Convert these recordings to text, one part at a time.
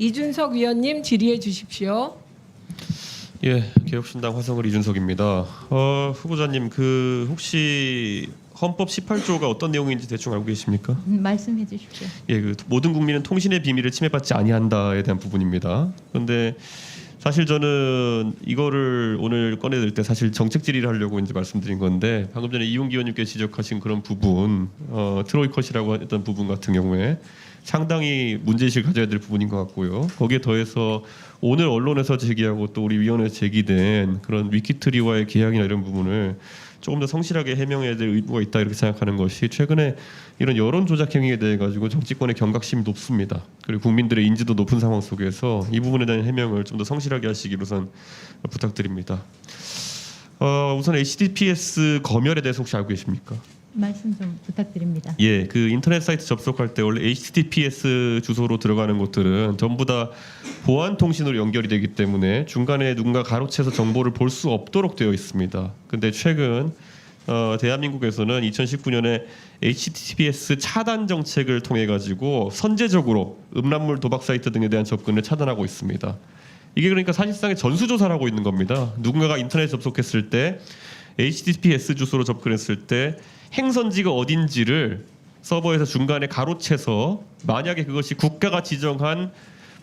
이준석 위원님 질의해 주십시오. 예, 개혁신당 화성을 이준석입니다. 후보자님, 혹시 헌법 18조가 어떤 내용인지 대충 알고 계십니까? 말씀해 주십시오. 예, 모든 국민은 통신의 비밀을 침해받지 아니한다에 대한 부분입니다. 그런데 사실 저는 이거를 오늘 꺼내들 때 사실 정책 질의를 하려고 이제 말씀드린 건데, 방금 전에 이용기 의원님께서 지적하신 그런 부분, 트로이컷이라고 했던 부분 같은 경우에 상당히 문제의식을 가져야 될 부분인 것 같고요. 거기에 더해서 오늘 언론에서 제기하고 또 우리 위원회에서 제기된 그런 위키트리와의 계약이나 이런 부분을 조금 더 성실하게 해명해야 될 의무가 있다 이렇게 생각하는 것이, 최근에 이런 여론 조작 행위에 대해 가지고 정치권의 경각심이 높습니다. 그리고 국민들의 인지도 높은 상황 속에서 이 부분에 대한 해명을 좀 더 성실하게 하시기로 우선 부탁드립니다. 우선 HTTPS 검열에 대해서 혹시 알고 계십니까? 말씀 좀 부탁드립니다. 예, 인터넷 사이트 접속할 때 원래 HTTPS 주소로 들어가는 곳들은 전부 다 보안 통신으로 연결이 되기 때문에 중간에 누군가 가로채서 정보를 볼 수 없도록 되어 있습니다. 근데 최근 대한민국에서는 2019년에 HTTPS 차단 정책을 통해 가지고 선제적으로 음란물 도박 사이트 등에 대한 접근을 차단하고 있습니다. 이게 그러니까 사실상의 전수조사를 하고 있는 겁니다. 누군가가 인터넷 접속했을 때 HTTPS 주소로 접근했을 때 행선지가 어딘지를 서버에서 중간에 가로채서, 만약에 그것이 국가가 지정한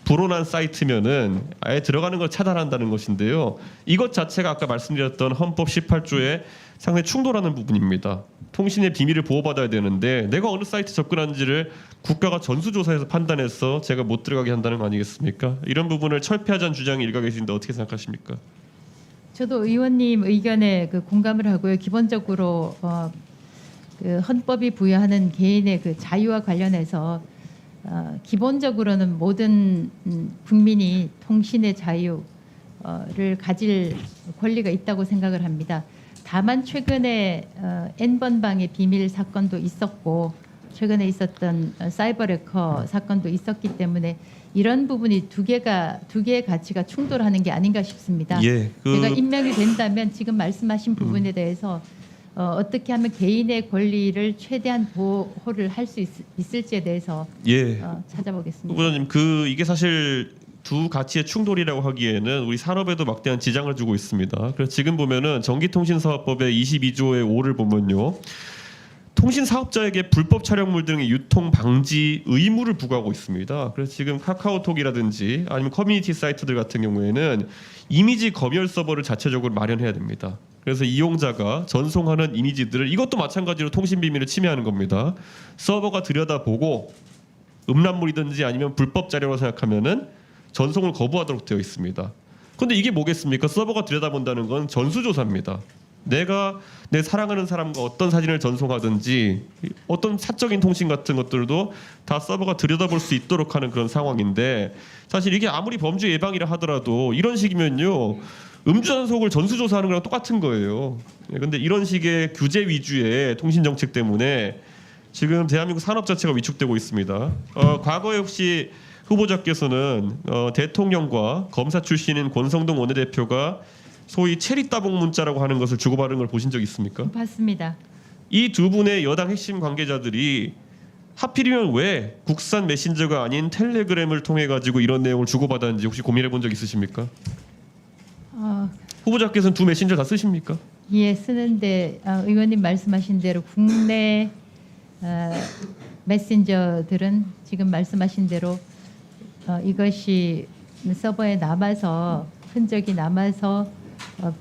불온한 사이트면은 아예 들어가는 걸 차단한다는 것인데요. 이것 자체가 아까 말씀드렸던 헌법 18조에 상당히 충돌하는 부분입니다. 통신의 비밀을 보호받아야 되는데 내가 어느 사이트 접근하는지를 국가가 전수조사해서 판단해서 제가 못 들어가게 한다는 거 아니겠습니까? 이런 부분을 철폐하자는 주장이 일각에 계신데 어떻게 생각하십니까? 저도 의원님 의견에 공감을 하고요. 기본적으로 헌법이 부여하는 개인의 자유와 관련해서 기본적으로는 모든 국민이 통신의 자유를 가질 권리가 있다고 생각을 합니다. 다만 최근에 N번방의 비밀 사건도 있었고 최근에 있었던 사이버레커 사건도 있었기 때문에 이런 부분이 두 개의 가치가 충돌하는 게 아닌가 싶습니다. 예, 제가 임명이 된다면 지금 말씀하신 부분에 대해서 어떻게 하면 개인의 권리를 최대한 보호를 할 수 있을지에 대해서 찾아보겠습니다. 후보자님, 이게 사실 두 가치의 충돌이라고 하기에는 우리 산업에도 막대한 지장을 주고 있습니다. 그래서 지금 보면은 전기통신사업법의 22조의 5를 보면요, 통신 사업자에게 불법 촬영물 등의 유통 방지 의무를 부과하고 있습니다. 그래서 지금 카카오톡이라든지 아니면 커뮤니티 사이트들 같은 경우에는 이미지 검열 서버를 자체적으로 마련해야 됩니다. 그래서 이용자가 전송하는 이미지들을, 이것도 마찬가지로 통신 비밀을 침해하는 겁니다. 서버가 들여다보고 음란물이든지 아니면 불법 자료라고 생각하면은 전송을 거부하도록 되어 있습니다. 그런데 이게 뭐겠습니까? 서버가 들여다본다는 건 전수조사입니다. 내가 내 사랑하는 사람과 어떤 사진을 전송하든지 어떤 사적인 통신 같은 것들도 다 서버가 들여다볼 수 있도록 하는 그런 상황인데, 사실 이게 아무리 범죄 예방이라 하더라도 이런 식이면요, 음주단속을 전수조사하는 거랑 똑같은 거예요. 그런데 이런 식의 규제 위주의 통신 정책 때문에 지금 대한민국 산업 자체가 위축되고 있습니다. 과거에 혹시 후보자께서는 대통령과 검사 출신인 권성동 원내대표가 소위 체리 따봉 문자라고 하는 것을 주고받은 걸 보신 적 있습니까? 봤습니다. 이 두 분의 여당 핵심 관계자들이 하필이면 왜 국산 메신저가 아닌 텔레그램을 통해 가지고 이런 내용을 주고받았는지 혹시 고민해 본 적 있으십니까? 후보자께서는 두 메신저 다 쓰십니까? 예, 쓰는데 의원님 말씀하신 대로 국내 메신저들은 지금 말씀하신 대로 이것이 서버에 남아서 흔적이 남아서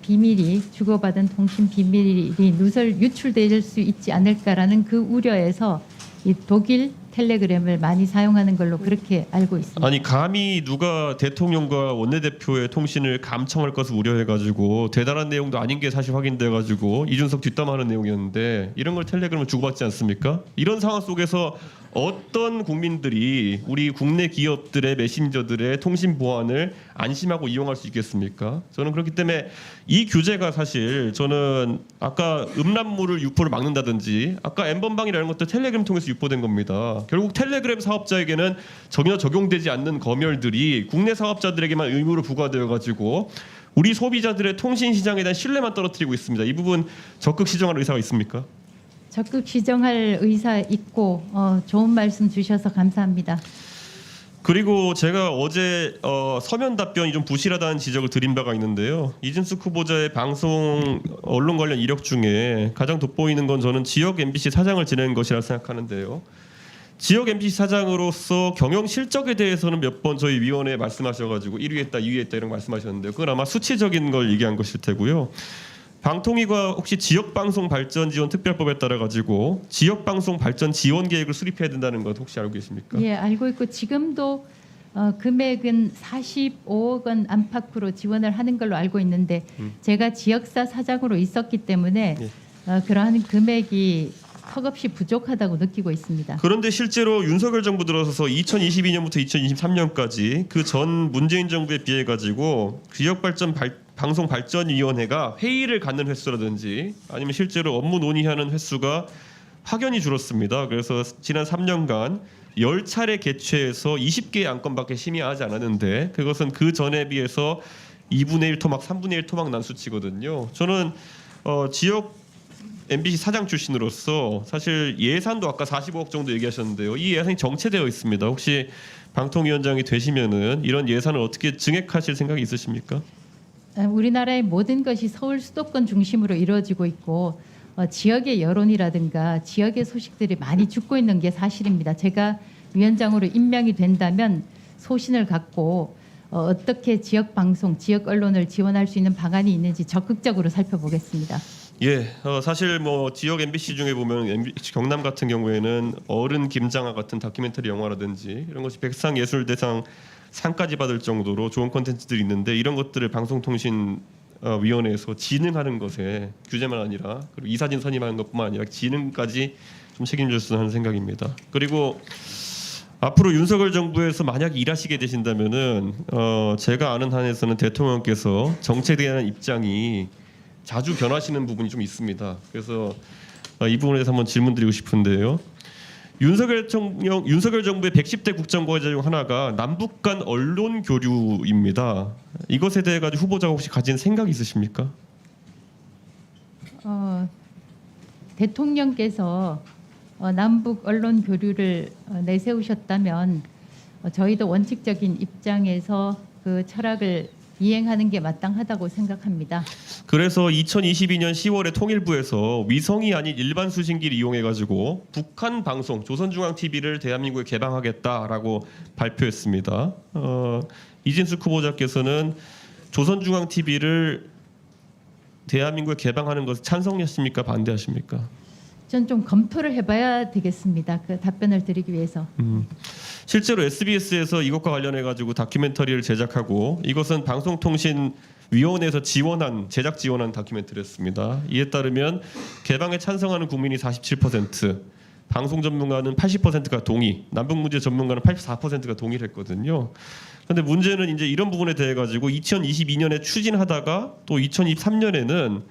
비밀이, 주고받은 통신 비밀이 유출될 수 있지 않을까라는 그 우려에서 이 독일 텔레그램을 많이 사용하는 걸로 그렇게 알고 있습니다. 아니, 감히 누가 대통령과 원내대표의 통신을 감청할 것을 우려해가지고 대단한 내용도 아닌 게 사실 확인돼가지고 이준석 뒷담화하는 내용이었는데 이런 걸 텔레그램을 주고받지 않습니까? 이런 상황 속에서 어떤 국민들이 우리 국내 기업들의 메신저들의 통신 보안을 안심하고 이용할 수 있겠습니까? 저는 그렇기 때문에 이 규제가 사실, 저는 아까 음란물을 유포를 막는다든지 아까 N번방이라는 것도 텔레그램 통해서 유포된 겁니다. 결국 텔레그램 사업자에게는 전혀 적용되지 않는 검열들이 국내 사업자들에게만 의무로 부과되어 가지고 우리 소비자들의 통신 시장에 대한 신뢰만 떨어뜨리고 있습니다. 이 부분 적극 시정할 의사가 있습니까? 적극 시정할 의사 있고 좋은 말씀 주셔서 감사합니다. 그리고 제가 어제 서면 답변이 좀 부실하다는 지적을 드린 바가 있는데요. 이진숙 후보자의 방송 언론 관련 이력 중에 가장 돋보이는 건 저는 지역 MBC 사장을 지낸 것이라 생각하는데요. 지역 MBC 사장으로서 경영 실적에 대해서는 몇 번 저희 위원회에 말씀하셔가지고 1위 했다, 2위 했다 이런 거 말씀하셨는데요. 그건 아마 수치적인 걸 얘기한 것일 테고요. 방통위가 혹시 지역방송 발전 지원 특별법에 따라 가지고 지역방송 발전 지원 계획을 수립해야 된다는 것 혹시 알고 계십니까? 예, 알고 있고 지금도 금액은 45억 원 안팎으로 지원을 하는 걸로 알고 있는데 제가 지역사 사장으로 있었기 때문에 그러한 금액이 턱없이 부족하다고 느끼고 있습니다. 그런데 실제로 윤석열 정부 들어서서 2022년부터 2023년까지 그 전 문재인 정부에 비해 가지고 방송 발전위원회가 회의를 갖는 횟수라든지 아니면 실제로 업무 논의하는 횟수가 확연히 줄었습니다. 그래서 지난 3년간 10차례 개최해서 20개의 안건밖에 심의하지 않았는데 그것은 그 전에 비해서 2분의 1 토막, 3분의 1 토막 난 수치거든요. 저는 지역 MBC 사장 출신으로서 사실 예산도 아까 45억 정도 얘기하셨는데요. 이 예산이 정체되어 있습니다. 혹시 방통위원장이 되시면은 이런 예산을 어떻게 증액하실 생각이 있으십니까? 우리나라의 모든 것이 서울 수도권 중심으로 이루어지고 있고 지역의 여론이라든가 지역의 소식들이 많이 죽고 있는 게 사실입니다. 제가 위원장으로 임명이 된다면 소신을 갖고 어떻게 지역 방송, 지역 언론을 지원할 수 있는 방안이 있는지 적극적으로 살펴보겠습니다. 예, 사실 뭐 지역 MBC 중에 보면 경남 같은 경우에는 어른 김장아 같은 다큐멘터리 영화라든지 이런 것이 백상예술대상 상까지 받을 정도로 좋은 콘텐츠들이 있는데 이런 것들을 방송통신위원회에서 진흥하는 것에 규제만 아니라 그리고 이사진 선임하는 것뿐만 아니라 진흥까지 좀 책임졌으면 하는 생각입니다. 그리고 앞으로 윤석열 정부에서 만약 일하시게 되신다면은 제가 아는 한에서는 대통령께서 정책에 대한 입장이 자주 변하시는 부분이 좀 있습니다. 그래서 이 부분에 대해서 한번 질문드리고 싶은데요. 윤석열 정부의 110대 국정과제 중 하나가 남북 간 언론 교류입니다. 이것에 대해 가지고 후보자가 혹시 가진 생각이 있으십니까? 대통령께서 남북 언론 교류를 내세우셨다면 저희도 원칙적인 입장에서 그 철학을 이행하는 게 마땅하다고 생각합니다. 그래서 2022년 10월에 통일부에서 위성이 아닌 일반 수신기를 이용해 가지고 북한 방송 조선중앙TV를 대한민국에 개방하겠다라고 발표했습니다. 이진숙 후보자께서는 조선중앙TV를 대한민국에 개방하는 것을 찬성하십니까? 반대하십니까? 전 좀 검토를 해봐야 되겠습니다. 그 답변을 드리기 위해서. 실제로 SBS에서 이것과 관련해 가지고 다큐멘터리를 제작하고 이것은 방송통신위원회에서 제작 지원한 다큐멘터리였습니다. 이에 따르면 개방에 찬성하는 국민이 47%, 방송 전문가는 80%가 동의, 남북 문제 전문가는 84%가 동의를 했거든요. 그런데 문제는 이제 이런 부분에 대해 가지고 2022년에 추진하다가 또 2023년에는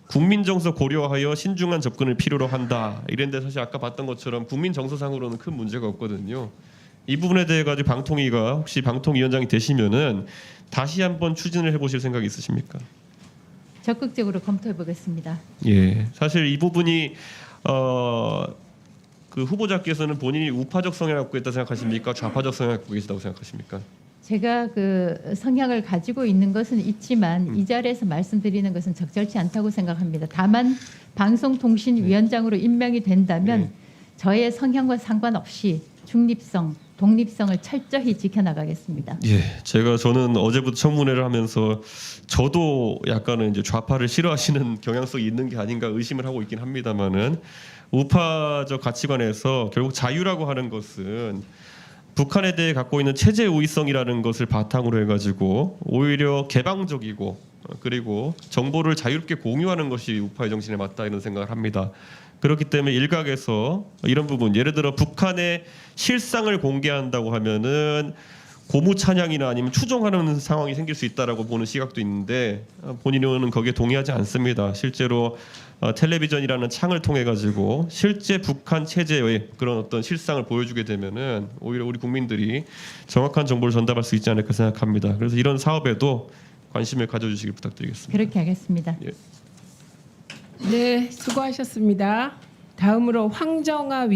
국민 정서 고려하여 신중한 접근을 필요로 한다. 이런데 사실 아까 봤던 것처럼 국민 정서상으로는 큰 문제가 없거든요. 이 부분에 대해 가지고 방통위가 혹시 방통위원장이 되시면은 다시 한번 추진을 해보실 생각이 있으십니까? 적극적으로 검토해 보겠습니다. 예, 사실 이 부분이 그 후보자께서는 본인이 우파적 성향을 갖고 있다 생각하십니까? 좌파적 성향을 갖고 계시다고 생각하십니까? 제가 그 성향을 가지고 있는 것은 있지만 이 자리에서 말씀드리는 것은 적절치 않다고 생각합니다. 다만 방송통신위원장으로 임명이 된다면 저의 성향과 상관없이 중립성, 독립성을 철저히 지켜나가겠습니다. 예, 저는 어제부터 청문회를 하면서 저도 약간은 이제 좌파를 싫어하시는 경향성이 있는 게 아닌가 의심을 하고 있긴 합니다만은 우파적 가치관에서 결국 자유라고 하는 것은 북한에 대해 갖고 있는 체제 우위성이라는 것을 바탕으로 해가지고 오히려 개방적이고 그리고 정보를 자유롭게 공유하는 것이 우파의 정신에 맞다 이런 생각을 합니다. 그렇기 때문에 일각에서 이런 부분 예를 들어 북한의 실상을 공개한다고 하면은 고무 찬양이나 아니면 추종하는 상황이 생길 수 있다라고 보는 시각도 있는데 본인은 거기에 동의하지 않습니다. 실제로 텔레비전이라는 창을 통해 가지고 실제 북한 체제의 그런 어떤 실상을 보여주게 되면은 오히려 우리 국민들이 정확한 정보를 전달할 수 있지 않을까 생각합니다. 그래서 이런 사업에도 관심을 가져주시길 부탁드리겠습니다. 그렇게 하겠습니다. 예. 네, 수고하셨습니다. 다음으로 황정아